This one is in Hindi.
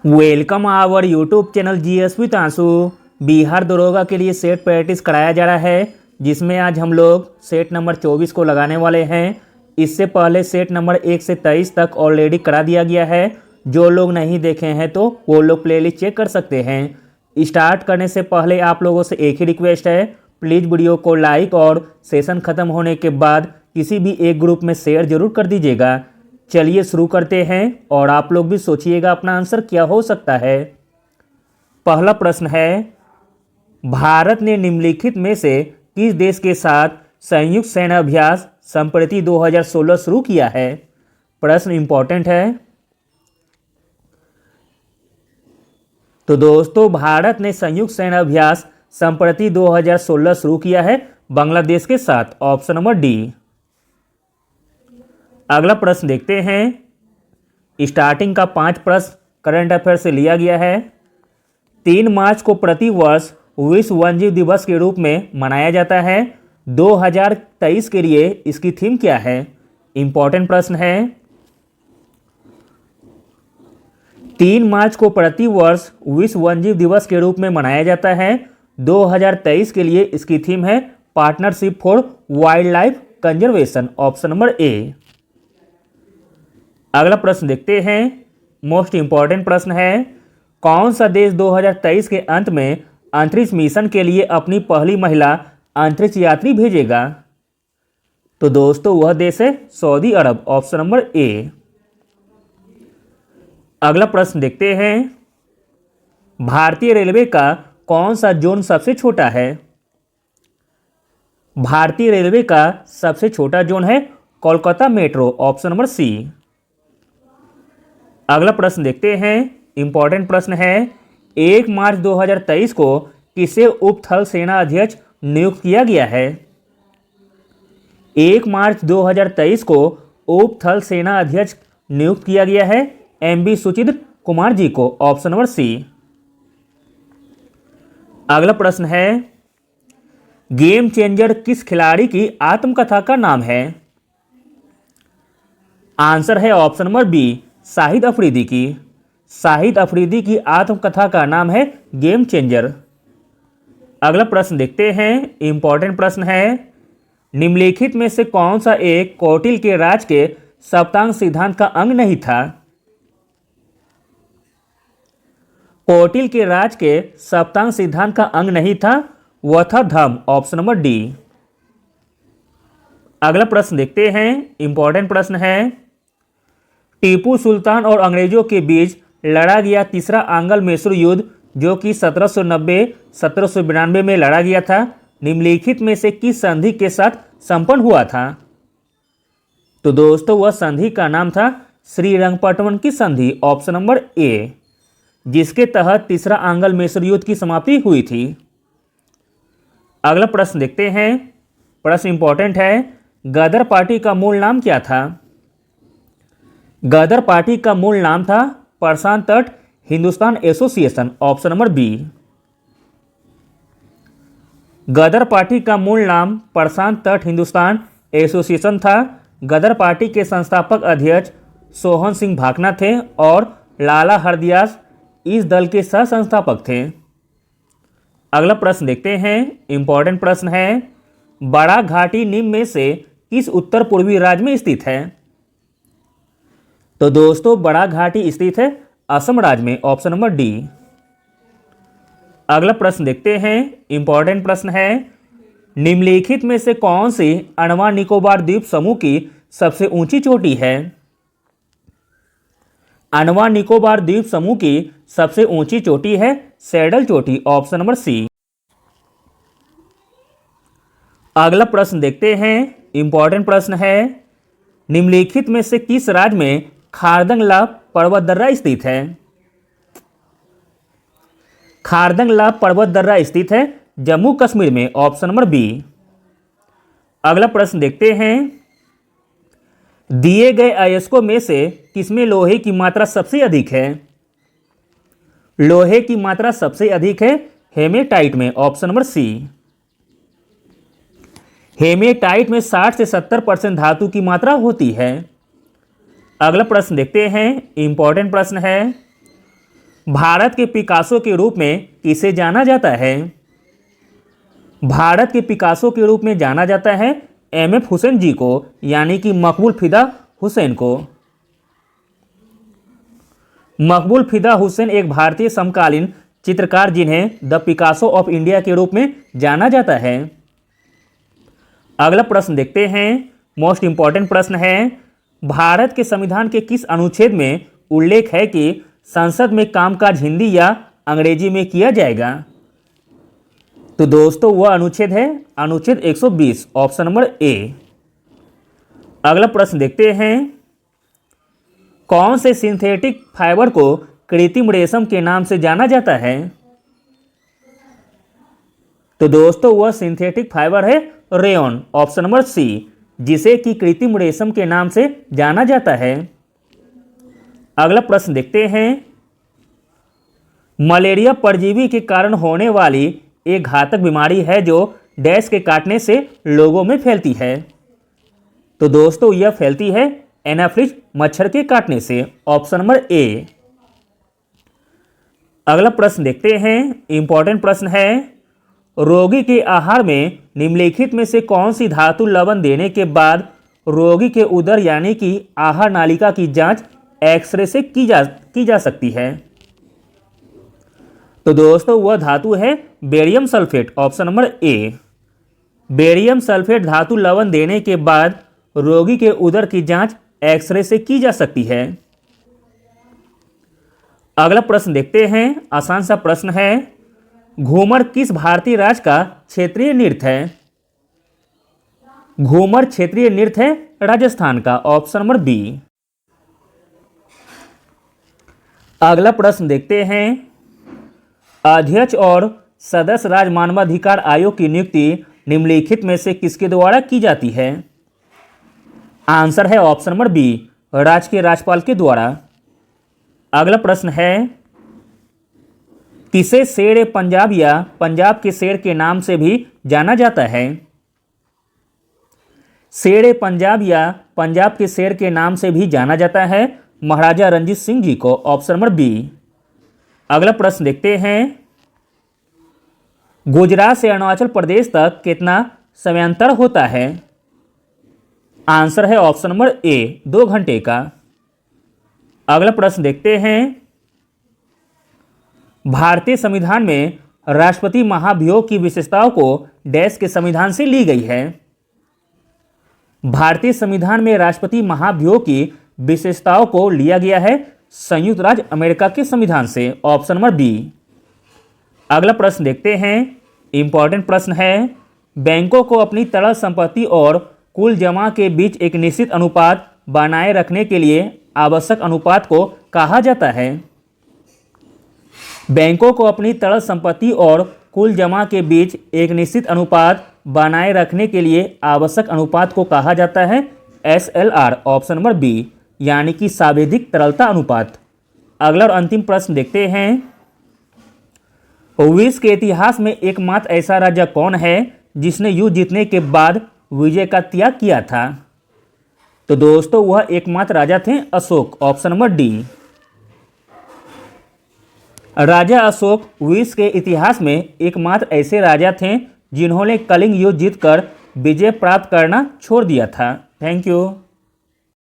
Welcome our YouTube channel GS with Aansu. Bihar दरोगा के लिए सेट प्रैक्टिस कराया जा रहा है, जिसमें आज हम लोग सेट नंबर 24 को लगाने वाले हैं। इससे पहले सेट नंबर 1 से 23 तक ऑलरेडी करा दिया गया है। जो लोग नहीं देखे हैं तो वो लोग प्लेलिस्ट चेक कर सकते हैं। स्टार्ट करने से पहले आप लोगों से एक ही रिक्वेस्ट है, प्लीज़ वीडियो को लाइक और सेशन ख़त्म होने के बाद किसी भी एक ग्रुप में शेयर जरूर कर दीजिएगा। चलिए शुरू करते हैं और आप लोग भी सोचिएगा अपना आंसर क्या हो सकता है। पहला प्रश्न है, भारत ने निम्नलिखित में से किस देश के साथ संयुक्त सैन्य अभ्यास संप्रति 2016 शुरू किया है। प्रश्न इंपॉर्टेंट है। तो दोस्तों, भारत ने संयुक्त सैन्य अभ्यास संप्रति 2016 शुरू किया है बांग्लादेश के साथ। Option number D. अगला प्रश्न देखते हैं। स्टार्टिंग का 5 प्रश्न करंट अफेयर से लिया गया है। 3 मार्च को प्रति वर्ष विश्व वन्यजीव दिवस के रूप में मनाया जाता है। 2023 के लिए इसकी थीम क्या है। इंपॉर्टेंट प्रश्न है। 3 मार्च को प्रति वर्ष विश्व वन्यजीव दिवस के रूप में मनाया जाता है। 2023 के लिए इसकी थीम है partnership for wild life conservation. Option number A. अगला प्रश्न देखते हैं। मोस्ट इंपॉर्टेंट प्रश्न है, कौन सा देश 2023 के अंत में अंतरिक्ष मिशन के लिए अपनी पहली महिला अंतरिक्ष यात्री भेजेगा। तो दोस्तों, वह देश है Saudi Arab. Option number A. अगला प्रश्न देखते हैं। भारतीय रेलवे का कौन सा जोन सबसे छोटा है। भारतीय रेलवे का सबसे छोटा जोन है Kolkata metro. Option number C. अगला प्रश्न देखते हैं। इंपॉर्टेंट प्रश्न है, 1 मार्च 2023 को किसे उप थल सेना अध्यक्ष नियुक्त किया गया है। 1 मार्च 2023 को उप थल सेना अध्यक्ष नियुक्त किया गया है एमबी सुचिंद्र कुमार जी को। Option number C. अगला प्रश्न है, गेम चेंजर किस खिलाड़ी की आत्मकथा का नाम है। आंसर है option number B, Shahid Afridi की। शाहिद अफरीदी की आत्मकथा का नाम है गेम चेंजर। अगला प्रश्न देखते हैं। इंपॉर्टेंट प्रश्न है, निम्नलिखित में से कौन सा एक कौटिल्य के राज के सप्तांग सिद्धांत का अंग नहीं था। कौटिल्य के राज के सप्तांग सिद्धांत का अंग नहीं था, वह था धर्म। Option number D. अगला प्रश्न देखते हैं। इंपॉर्टेंट प्रश्न है, टीपू सुल्तान और अंग्रेजों के बीच लड़ा गया तीसरा आंग्ल मैसूर युद्ध, जो कि 1790-1792 में लड़ा गया था, निम्नलिखित में से किस संधि के साथ संपन्न हुआ था। तो दोस्तों, वह संधि का नाम था श्रीरंगपट्टन की संधि। ऑप्शन नंबर ए, जिसके तहत तीसरा आंग्ल मैसूर युद्ध की समाप्ति हुई थी। अगला प्रश्न देखते हैं। प्रश्न इंपॉर्टेंट है, गदर पार्टी का मूल नाम क्या था। गदर पार्टी का मूल नाम था प्रशांत तट Hindustan association. Option number B. Ghadar party का मूल नाम प्रशांत तट हिंदुस्तान एसोसिएशन था। गदर पार्टी के संस्थापक अध्यक्ष सोहन सिंह भाकना थे और लाला हरदयास इस दल के सह संस्थापक थे। अगला प्रश्न देखते हैं। इंपॉर्टेंट प्रश्न है, बड़ा घाटी निम्न में से किस उत्तर पूर्वी राज्य में स्थित है। तो दोस्तों, बड़ा घाटी स्थित है असम राज्य में। Option number D. अगला प्रश्न देखते हैं। इंपॉर्टेंट प्रश्न है, निम्नलिखित में से कौन सी अंडमान निकोबार द्वीप समूह की सबसे ऊंची चोटी है। अंडमान निकोबार द्वीप समूह की सबसे ऊंची चोटी है सैडल चोटी। Option number C. अगला प्रश्न देखते हैं। इंपॉर्टेंट प्रश्न है, निम्नलिखित में से किस राज्य में खारदंगला पर्वत दर्रा स्थित है। खारदंगला पर्वत दर्रा स्थित है जम्मू कश्मीर में। Option number B. अगला प्रश्न देखते हैं। दिए गए अयस्कों में से किसमें लोहे की मात्रा सबसे अधिक है। लोहे की मात्रा सबसे अधिक है हेमेटाइट में। ऑप्शन नंबर सी। हेमेटाइट में 60 से 70% धातु की मात्रा होती है। अगला प्रश्न देखते हैं। इंपॉर्टेंट प्रश्न है, भारत के पिकासो के रूप में किसे जाना जाता है? भारत के पिकासो के रूप में जाना जाता है एमएफ हुसैन जी को, यानी कि मकबूल फिदा हुसैन को। मकबूल फिदा हुसैन एक भारतीय समकालीन चित्रकार जिन्हें द पिकासो ऑफ इंडिया के रूप में जाना जाता है। अगला प्रश्न देखते हैं, मोस्ट इंपॉर्टेंट प्रश्न है, भारत के संविधान के किस अनुच्छेद में उल्लेख है कि संसद में कामकाज हिंदी या अंग्रेजी में किया जाएगा? तो दोस्तों वह अनुच्छेद है अनुच्छेद 120, ऑप्शन नंबर ए। अगला प्रश्न देखते हैं, कौन से सिंथेटिक फाइबर को कृत्रिम रेशम के नाम से जाना जाता है? तो दोस्तों वह सिंथेटिक फाइबर है रेयॉन, ऑप्शन नंबर सी, जिसे कि कृत्रिम रेशम के नाम से जाना जाता है। अगला प्रश्न देखते हैं, मलेरिया परजीवी के कारण होने वाली एक घातक बीमारी है जो डैश के काटने से लोगों में फैलती है। तो दोस्तों यह फैलती है एनाफ्लिज मच्छर के काटने से, ऑप्शन नंबर ए। अगला प्रश्न देखते हैं, इंपॉर्टेंट प्रश्न है, रोगी के आहार में निम्नलिखित में से कौन सी धातु लवण देने के बाद रोगी के उदर यानी कि आहार नालिका की जांच एक्सरे से की जा सकती है? तो दोस्तों वह धातु है barium sulphate, option number A. Barium sulphate धातु लवण देने के बाद रोगी के उदर की जांच एक्सरे से की जा सकती है। अगला प्रश्न देखते हैं, आसान सा प्रश्न है, घूमर किस भारतीय राज्य का क्षेत्रीय नृत्य है? घूमर क्षेत्रीय नृत्य है राजस्थान का, ऑप्शन नंबर बी। अगला प्रश्न देखते हैं, अध्यक्ष और सदस्य राज्य मानवाधिकार आयोग की नियुक्ति निम्नलिखित में से किसके द्वारा की जाती है? आंसर है ऑप्शन नंबर बी, राज्य के राज्यपाल के द्वारा। अगला प्रश्न है, किसे शेर पंजाब या पंजाब के शेर के नाम से भी जाना जाता है? शेर पंजाब या पंजाब के शेर के नाम से भी जाना जाता है महाराजा रणजीत सिंह जी को, ऑप्शन नंबर बी। अगला प्रश्न देखते हैं, गुजरात से अरुणाचल प्रदेश तक कितना समयांतर होता है? आंसर है ऑप्शन नंबर ए, 2 घंटे का। अगला प्रश्न देखते हैं, भारतीय संविधान में राष्ट्रपति महाभियोग की विशेषताओं को डैश के संविधान से ली गई है? भारतीय संविधान में राष्ट्रपति महाभियोग की विशेषताओं को लिया गया है संयुक्त राज्य अमेरिका के संविधान से, ऑप्शन नंबर बी। अगला प्रश्न देखते हैं, इंपॉर्टेंट प्रश्न है, बैंकों को अपनी तरल संपत्ति और कुल जमा के बीच एक निश्चित अनुपात बनाए रखने के लिए आवश्यक अनुपात को कहा जाता है? बैंकों को अपनी तरल संपत्ति और कुल जमा के बीच एक निश्चित अनुपात बनाए रखने के लिए आवश्यक अनुपात को कहा जाता है SLR, ऑप्शन नंबर बी, यानी कि सावधिक तरलता अनुपात। अगला और अंतिम प्रश्न देखते हैं, विश्व के इतिहास में एकमात्र ऐसा राजा कौन है जिसने युद्ध जीतने के बाद विजय का त्याग किया था? तो दोस्तों वह एकमात्र राजा थे अशोक, ऑप्शन नंबर डी। राजा अशोक विश्व के इतिहास में एकमात्र ऐसे राजा थे जिन्होंने कलिंग युद्ध जीतकर विजय प्राप्त करना छोड़ दिया था। Thank you.